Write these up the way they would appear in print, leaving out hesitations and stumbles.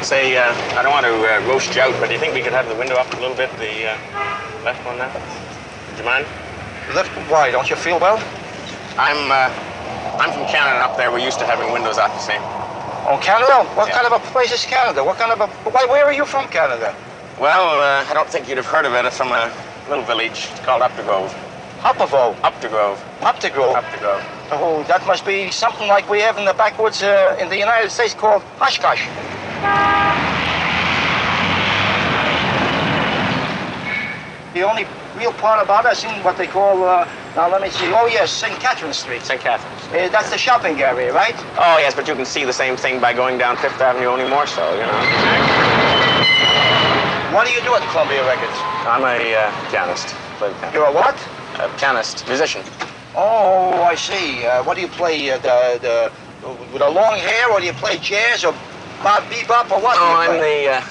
Say, I don't want to roast you out, but do you think we could have the window up a little bit, the left one now? Would you mind? Left? Why? Don't you feel well? I'm from Canada up there. We're used to having windows up, you see. Oh, Canada? What kind of a place is Canada? What kind of a... Where are you from, Canada? Well, I don't think you'd have heard of it. It's from a little village. It's called Updegrove. Updegrove? Updegrove. Updegrove? Updegrove. Oh, that must be something like we have in the backwoods in the United States called Oshkosh. The only real part about it is in what they call, now let me see, oh yes, St. Catherine Street. St. Catherine's Street. That's the shopping area, right? Oh yes, but you can see the same thing by going down Fifth Avenue, only more so, you know. What do you do at Columbia Records? I'm a pianist. Play the piano. You're a what? A pianist, musician. Oh, I see. What do you play, with the long hair, or do you play jazz, or bebop, or what? Oh,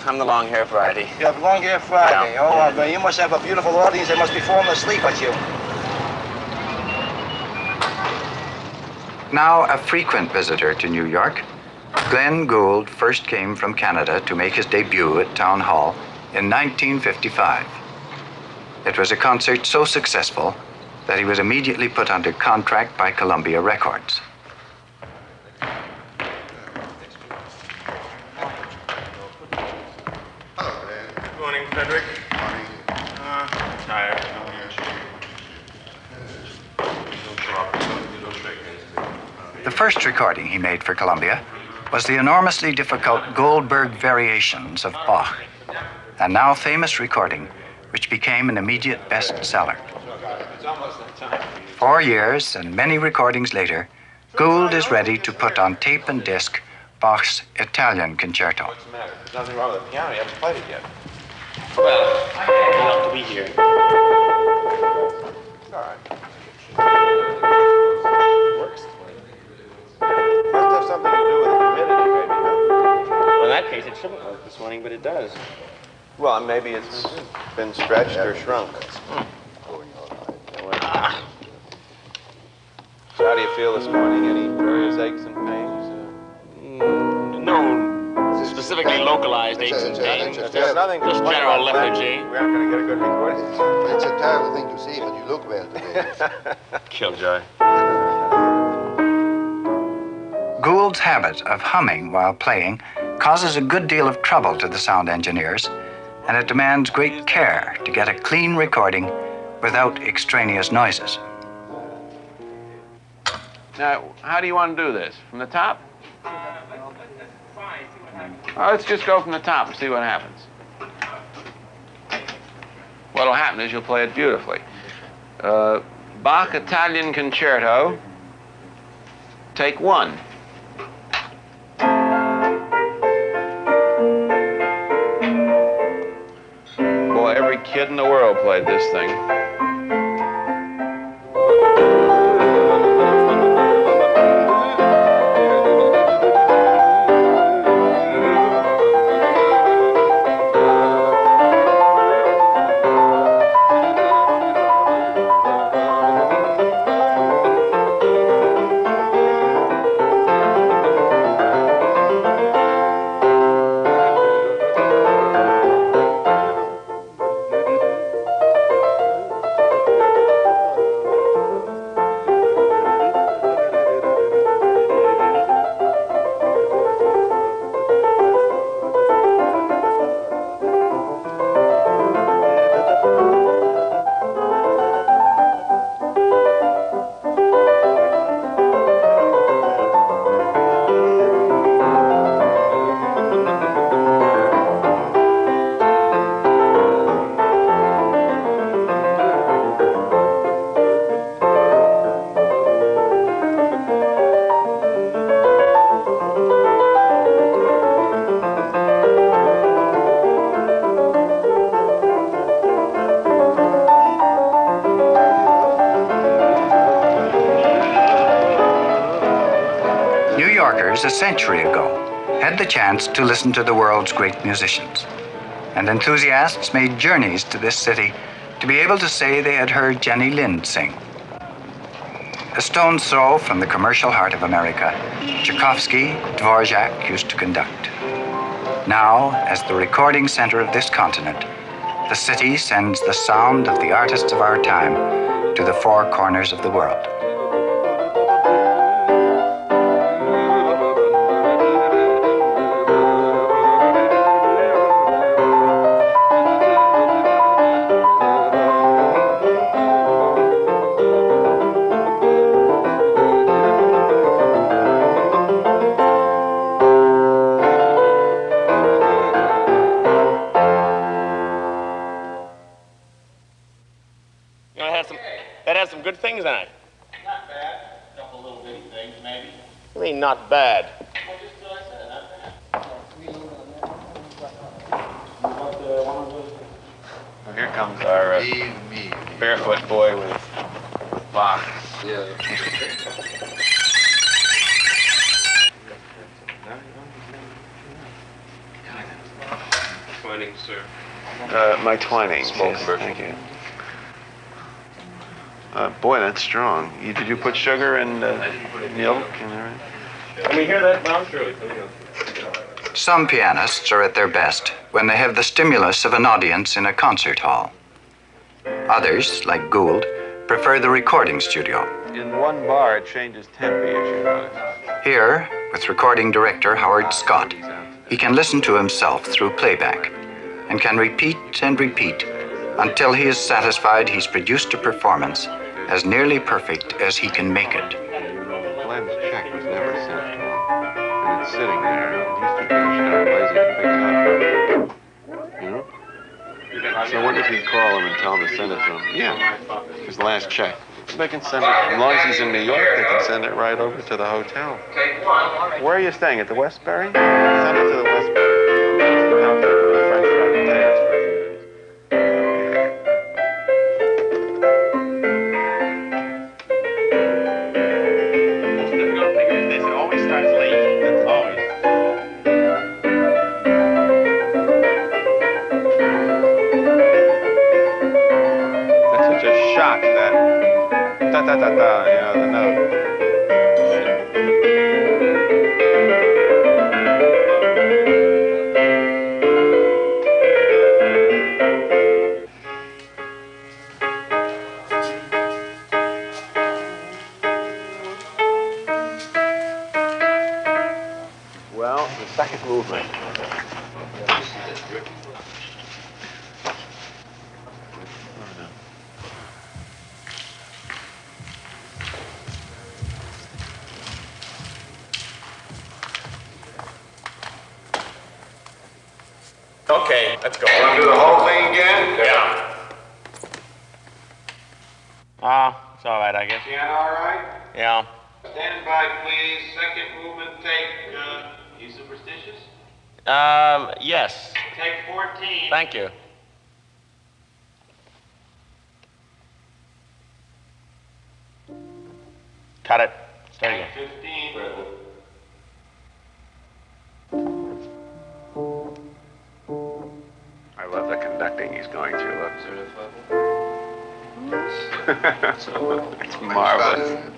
I'm the long hair variety. You have long hair Friday. Yeah. Oh, you must have a beautiful audience. They must be falling asleep at you. Now a frequent visitor to New York, Glenn Gould first came from Canada to make his debut at Town Hall in 1955. It was a concert so successful that he was immediately put under contract by Columbia Records. Good morning, Frederick. Morning. Tired. The first recording he made for Columbia was the enormously difficult Goldberg Variations of Bach, a now famous recording which became an immediate bestseller. 4 years and many recordings later, Gould is ready to put on tape and disc Bach's Italian Concerto. What's the matter? There's nothing wrong with the piano. You haven't played it yet. Well, you ought to be here. It's all right. Works. Must have something to do with the humidity, maybe, huh? Well, in that case, it shouldn't work this morning, but it does. Well, maybe it's been stretched or shrunk. So how do you feel this morning? Any various aches and pains? No specifically localized aches and pains. There's nothing to Just complain general about. lethargy. We aren't going to get a good recording. It's a terrible thing to see, but you look well today. Killjoy. Gould's habit of humming while playing causes a good deal of trouble to the sound engineers, and it demands great care to get a clean recording without extraneous noises. Now, how do you want to do this? From the top? Oh, let's just go from the top and see what happens. What'll happen is you'll play it beautifully. Bach Italian Concerto, take 1. Boy, every kid in the world played this thing. Yorkers a century ago had the chance to listen to the world's great musicians, and enthusiasts made journeys to this city to be able to say they had heard Jenny Lind sing. A stone's throw from the commercial heart of America, Tchaikovsky, Dvorak used to conduct. Now, as the recording center of this continent, the city sends the sound of the artists of our time to the four corners of the world. Good things in it. Not bad. A couple little bitty things, maybe. I mean, not bad. Well, just what I said, not bad. Well, here comes our barefoot boy with Bach. Yeah. Twining, sir. My twining. Yes, thank you. Boy, that's strong. Did you put sugar and milk and everything? Can we hear that? No, I'm sure. Some pianists are at their best when they have the stimulus of an audience in a concert hall. Others, like Gould, prefer the recording studio. In one bar, it changes tempi, as you notice. Here, with recording director Howard Scott, he can listen to himself through playback and can repeat and repeat until he is satisfied he's produced a performance as nearly perfect as he can make it. Glenn's check was never sent to him, and it's sitting there, and he's too gosh darn lazy to pick it up. You know? So I wonder if he'd call him and tell him to send it to him. Yeah, his last check. They can send it, as long as he's in New York, they can send it right over to the hotel. Where are you staying, at the Westbury? Send it to the Westbury. Out there, the French raconteur. Da-da-da-da, you know, the note. Well, the second movement. Okay, let's go. Want to do the whole thing again? Yeah. It's all right, I guess. Piano all right? Yeah. Stand by, please. Second movement, take, you superstitious? Yes. Take 14. Thank you. Cut it. Start again. Take 15. I love the conducting he's going through. Look. It's marvelous.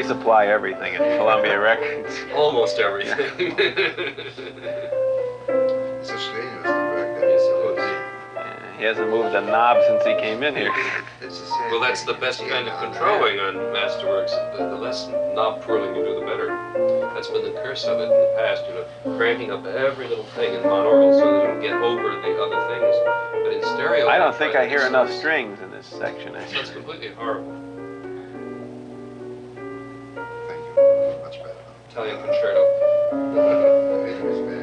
we supply everything at Columbia Records. Almost everything. It's a strenuous to work there. Yes, it is. Yeah, he hasn't moved a knob since he came in here. It's the same Well, that's the thing. best Yeah, kind of no, controlling on masterworks. The less knob twirling you do, the better. That's been the curse of it in the past, you know, cranking up every little thing in monoral so that it'll get over the other things. But in stereo, I don't think I hear enough strings in this section. That's completely horrible. Thank you. Much better now. Italian concerto. The rhythm is bad.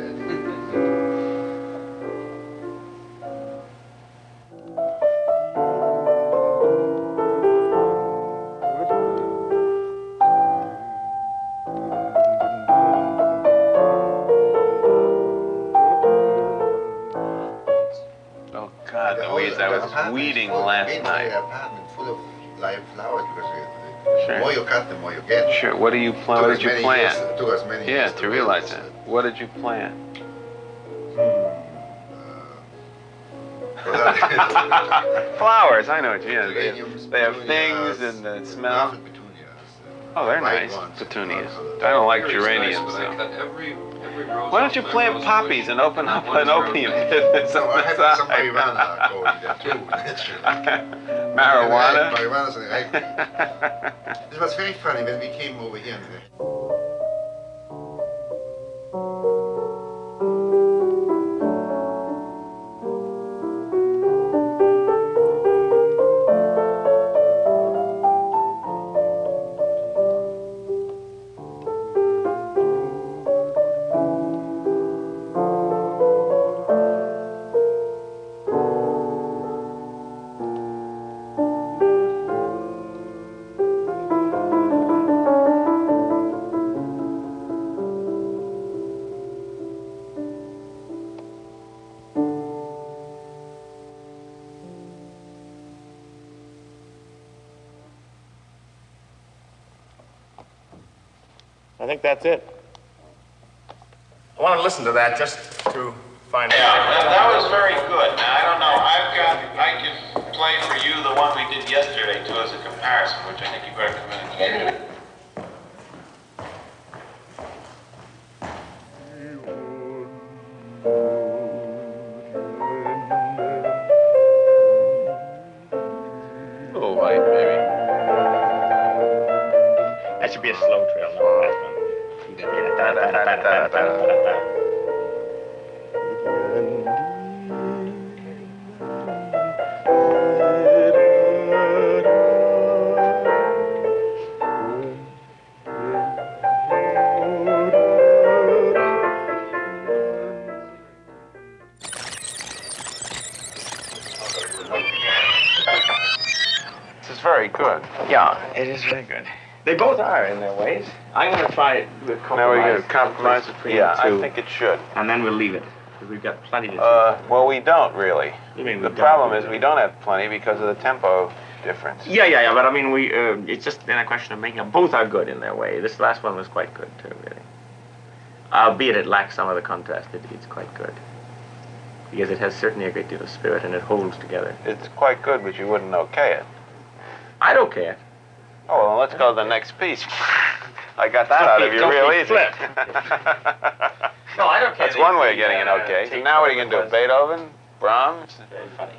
Oh God, the weeds! I was weeding last night. Apartment full of live flowers because Sure. the more you cut, the more you get. Sure. What do you plant? What did you plant? Took us many Yeah, years to realize that. What did you plant? Flowers. I know what you mean. They have things and the smell. Oh, they're nice. Petunias. I don't like geraniums. Nice, but I So. cut every rose Why don't off you my plant rose poppies bush. and open up One an is opium rotated. business So on I the have some side? marijuana going there too, naturally. Marijuana? Marijuana is an It was very funny when we came over here. I think that's it. I want to listen to that just to find out. Yeah, that was very good. Now, I don't know, I can play for you the one we did yesterday too as a comparison, which I think you better come in and hear. Oh, white, baby. That should be a slow trail, not a fast one. This is very good. Yeah, it is very good. They both are in their ways. I'm going to try it with compromise. Now we're going to compromise between Yeah, the two, I think it should. and then we'll leave it because we've got plenty to do. Well, we don't really. You mean The we problem don't? is we don't have plenty because of the tempo difference. Yeah, but I mean, we it's just then a question of making them. Both are good in their way. This last one was quite good too, really. Albeit it lacks some of the contrast, it's quite good. Because it has certainly a great deal of spirit and it holds together. It's quite good, but you wouldn't okay it. I don't care. Oh, well, let's go to the next piece. I got that out of you real easy. No, I don't care. That's one way of getting it okay. So now what are you going to do? Beethoven? Brahms? Very funny.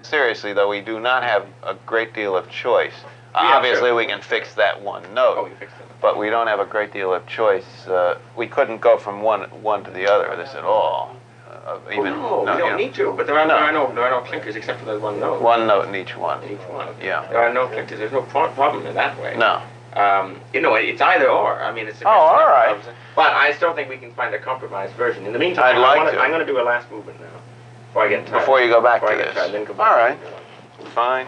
Seriously, though, we do not have a great deal of choice. Yeah, Obviously, sure. we can fix that one note. Oh, you fixed it. But we don't have a great deal of choice. We couldn't go from one to the other of this at all. We don't need to, but there are no clinkers except for that one note. One note in each one. In each one. Yeah. There are no clinkers. There's no problem in that way. No. It's either or. I mean, it's a Oh, question all right. of, but I still think we can find a compromised version. In the meantime, I'd like to. I'm going to do a last movement now. Before I get tired. Before you go back Before to I get this. tired, then go All back. right. Fine.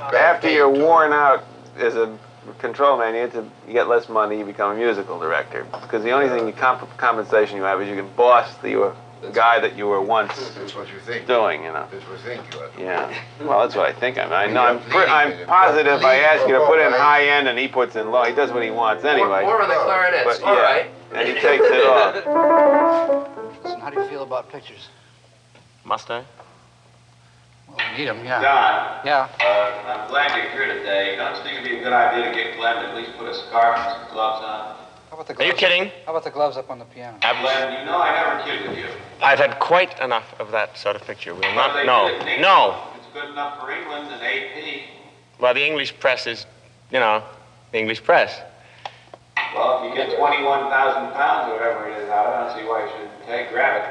After you're worn out as a control man, you get less money, you become a musical director. Because the only thing compensation you have is you can boss the guy that you were once That's what you think. doing, you know. That's what you think you are. Yeah. Well, that's what I think. I'm positive if I ask you to put in high end and he puts in low. He does what he wants anyway. More on the clarinets. But All yeah, right. and he takes it off. Listen, how do you feel about pictures? Must I? Well, we need them, yeah. Don, Yeah. I'm glad you're here today. Don't you think it'd be a good idea to get get Glenn to at least put a scarf and some gloves on. How about the Are gloves? you kidding? How about the gloves up on the piano? Glenn, you know I never kid with you. I've had quite enough of that sort of picture. We'll What not. do they No. do in England? No. It's good enough for England and AP. Well, the English press is, you know, the English press. Well, if you get 21,000 pounds or whatever it is out of it, I don't see why you should grab it.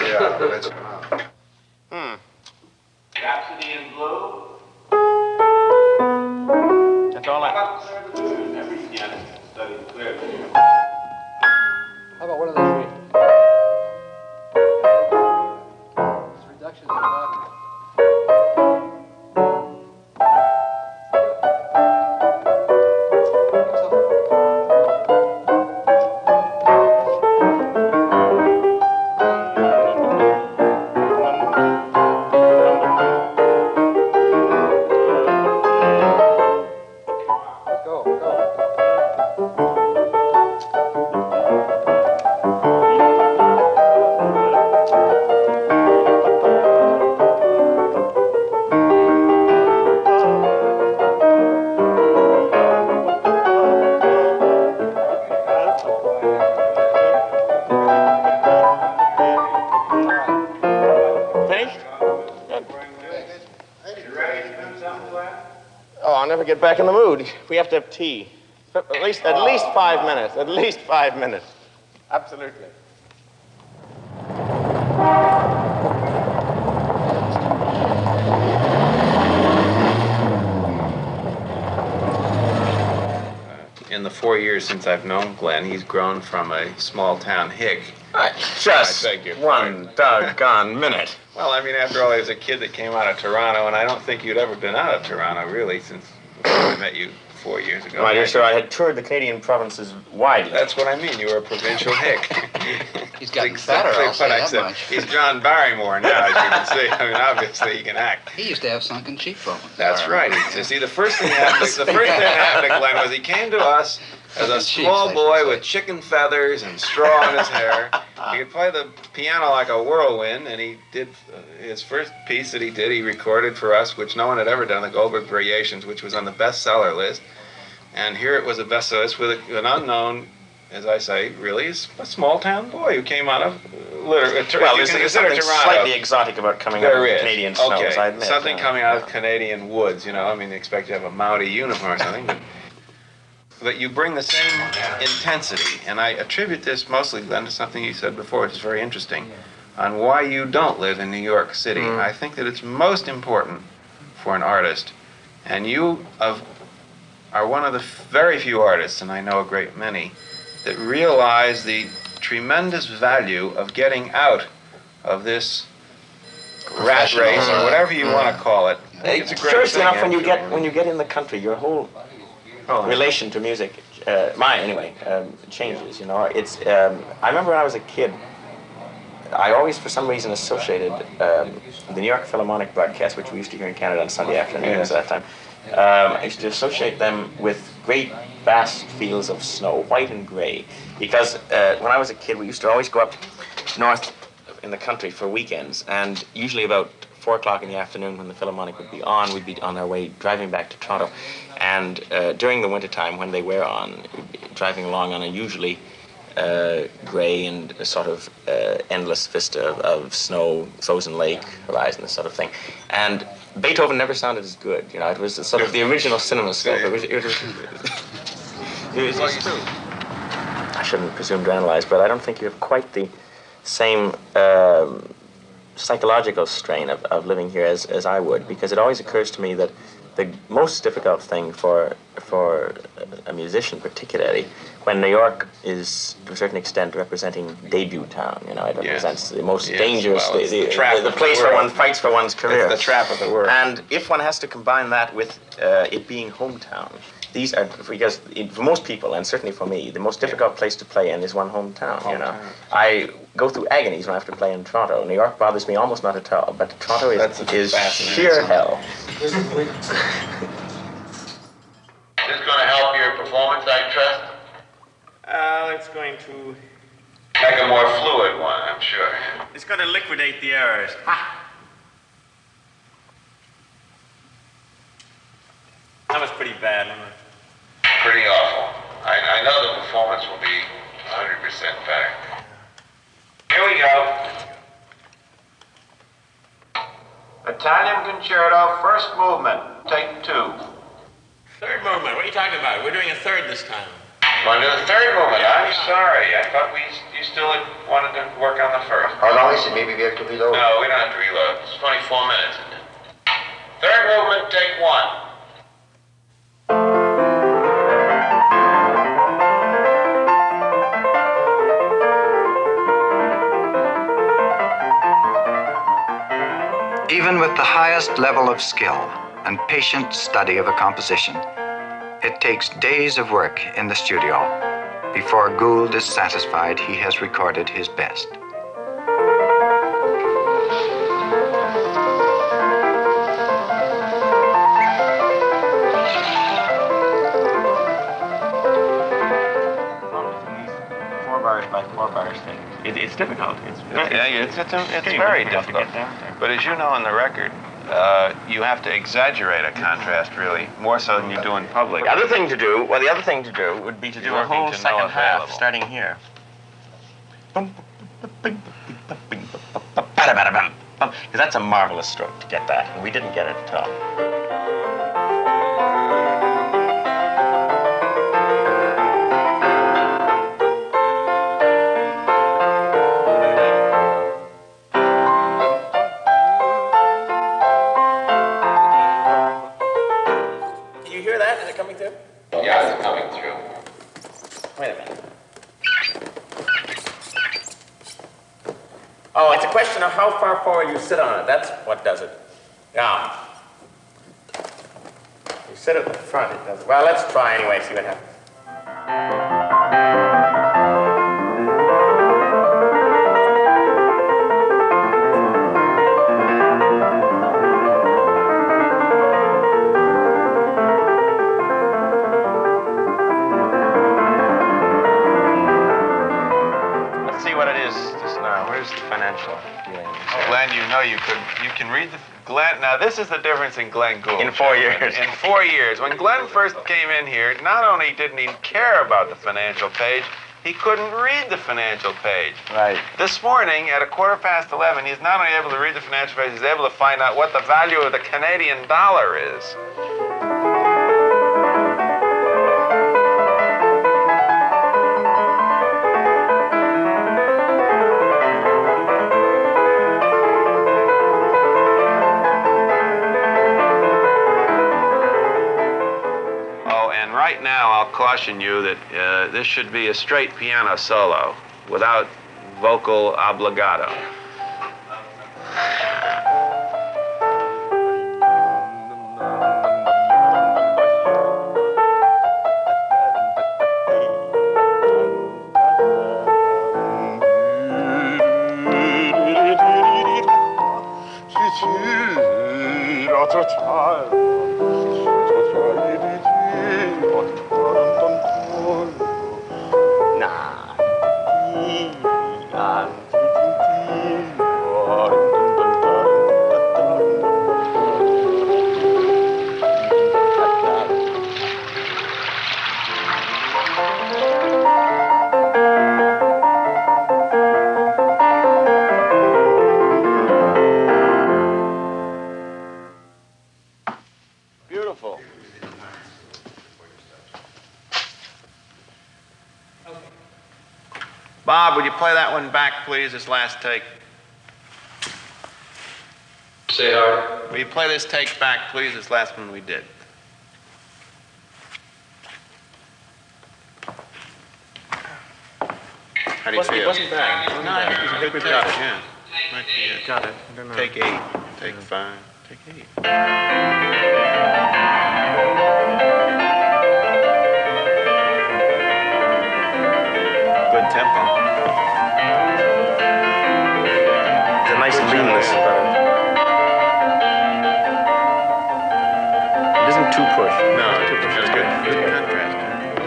Yeah, that's Rhapsody in Blue. That's all How I. about Clear the Moon? Every pianist studied Clear the Moon. How about one of those reductions in Wagner? Get back in the mood. We have to have tea. At least 5 minutes. At least 5 minutes. Absolutely. In the 4 years since I've known Glenn, he's grown from a small-town hick. Just I beg your one doggone minute. Well, I mean, after all, he was a kid that came out of Toronto, and I don't think you'd ever been out of Toronto, really, since I met you 4 years ago. My dear sir, I had toured the Canadian provinces widely. That's what I mean. You were a provincial hick. He's gotten Exactly fatter, I'll say what I that said. much. He's John Barrymore now, as you can see. I mean, obviously, he can act. He used to have sunken cheekbones. That's right. You see, the first thing that happened to Glenn was he came to us as a small boy with chicken feathers and straw in his hair. He could play the piano like a whirlwind, and he did his first piece that he did, he recorded for us, which no one had ever done, the Goldberg Variations, which was on the bestseller list. And here it was a bestseller list with an unknown, as I say, really a small-town boy who came out of Well, there's something slightly exotic about coming out of There is. Canadian snows, I admit. Something coming out of Canadian woods, you know. I mean, they expect you to have a Mountie uniform or something, but you bring the same intensity. And I attribute this mostly, Glenn, to something you said before, which is very interesting, on why you don't live in New York City. I think that it's most important for an artist, and you are one of the very few artists, and I know a great many, that realize the tremendous value of getting out of this rat race or whatever you want to call it. It's a great Curiously thing, enough, when actually. you get in the country, your whole relation to music, changes. You know, it's. I remember when I was a kid, I always, for some reason, associated the New York Philharmonic broadcast, which we used to hear in Canada on Sunday afternoons at that time. I used to associate them with great vast fields of snow, white and gray, because when I was a kid, we used to always go up north in the country for weekends, and usually about 4 o'clock in the afternoon when the Philharmonic would be on, we'd be on our way driving back to Toronto. And during the wintertime when they were on, driving along on a usually gray and sort of endless vista of snow, frozen lake, horizon, this sort of thing. And Beethoven never sounded as good, you know, it was sort of the original cinema scope. It was I shouldn't presume to analyze, but I don't think you have quite the same psychological strain of living here as I would, because it always occurs to me that the most difficult thing for a musician particularly, when New York is to a certain extent representing debut town, you know, it represents the most dangerous, well, the place where one fights for one's career. It's the trap of the world. And if one has to combine that with it being hometown, these are, because for most people, and certainly for me, the most difficult place to play in is one hometown, you know. I go through agonies when I have to play in Toronto. New York bothers me almost not at all, but Toronto is sheer hell. This is going to help your performance, I trust? It's going to... Make a more fluid one, I'm sure. It's going to liquidate the errors. That was pretty bad, wasn't it? pretty awful. I know the performance will be 100% better. Here we go. Italian Concerto, first movement, take 2. Third movement, what are you talking about? We're doing a third this time. Want to do the third movement? I'm sorry. I thought you still wanted to work on the first. How long is it? Maybe we have to reload? No, we don't have to reload. It's 24 minutes. Third movement, take 1. Even with the highest level of skill and patient study of a composition, it takes days of work in the studio before Gould is satisfied he has recorded his best. It's difficult. It's very difficult. But as you know on the record, you have to exaggerate a contrast, really, more so than you do in public. The other thing to do would be to do a whole second half, starting here. Because that's a marvelous stroke to get that, and we didn't get it at all. Yeah, it's coming through. Wait a minute. Oh, it's a question of how far forward you sit on it. That's what does it. Yeah. You sit at the front, it does. Well, let's try anyway, see what happens. Glenn, you know you can read the Glenn. Now this is the difference in Glenn Gould. In 4 years. In 4 years, when Glenn first came in here, not only didn't he care about the financial page, he couldn't read the financial page. Right. This morning at 11:15, he's not only able to read the financial page, he's able to find out what the value of the Canadian dollar is. Right now, I'll caution you that this should be a straight piano solo without vocal obligato. Bob, would you play that one back, please, this last take? Say, Howard. Will you play this take back, please, this last one we did? How do you feel? It wasn't bad. No, I think it was a good touch, yeah. Might be it. Got it. I don't know. Take 8, take 5, take 8. Good tempo. It's a nice leanness about it. It isn't too pushed. No, it's good. Good contrast.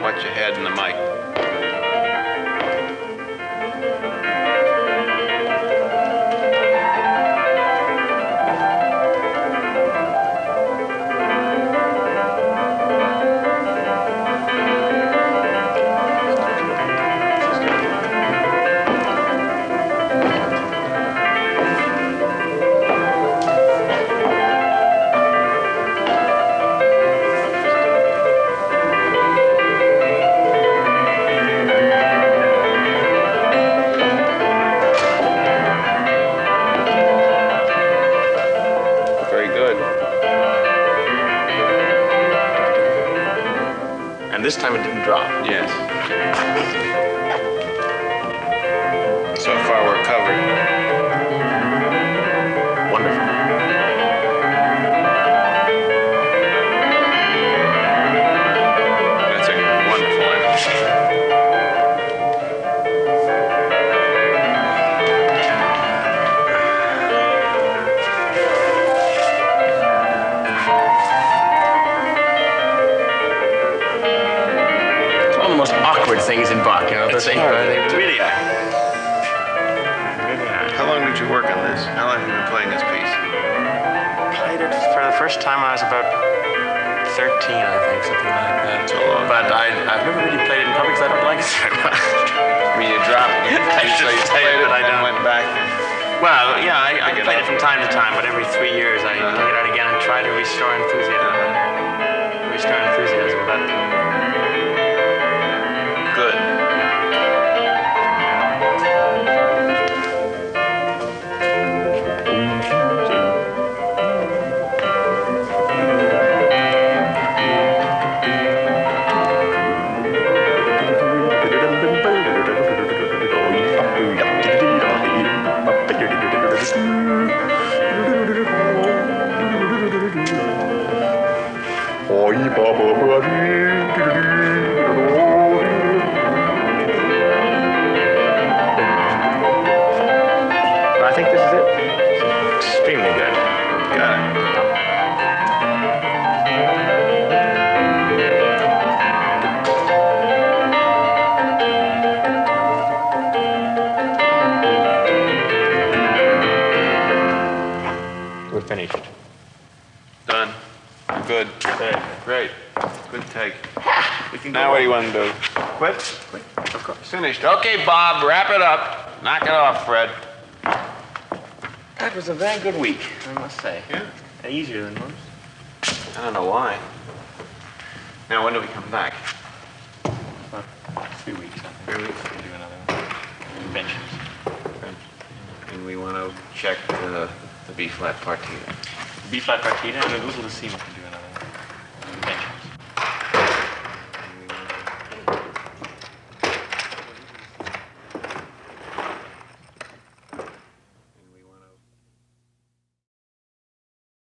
Watch your head and the mic. And this time it didn't drop. Yes. So far we're covered. Wonderful. That's a wonderful effort. It's one of the most awkward things in Bach, you know. It's they hard. really are. Really are. How long did you work on this? How long have you been playing this piece? Played it for the first time when I was about 13, I think, something like that. So long. But I've never really played it in public because I don't like it very much. I mean, you dropped it. I So should you say played it, it but I and then don't. went back. Well, yeah, I Pick it played up. it from time to time, but every 3 years I take it out again and try to restore enthusiasm. Restore enthusiasm, but Good. I think this is it. It's extremely good. Got it. We're finished. Done. Good. Good. Great. Good take. We can Now what do you want to do? Quit? Quit. Of course. Finished. Okay, Bob, wrap it up. Knock it off, Fred. That was a very good week, I must say. Yeah. Easier than most. I don't know why. Now, when do we come back? 3 weeks, I think. 3 weeks. We'll do another one. Conventions. And we want to check the B-flat partita. B-flat partita and a little to C.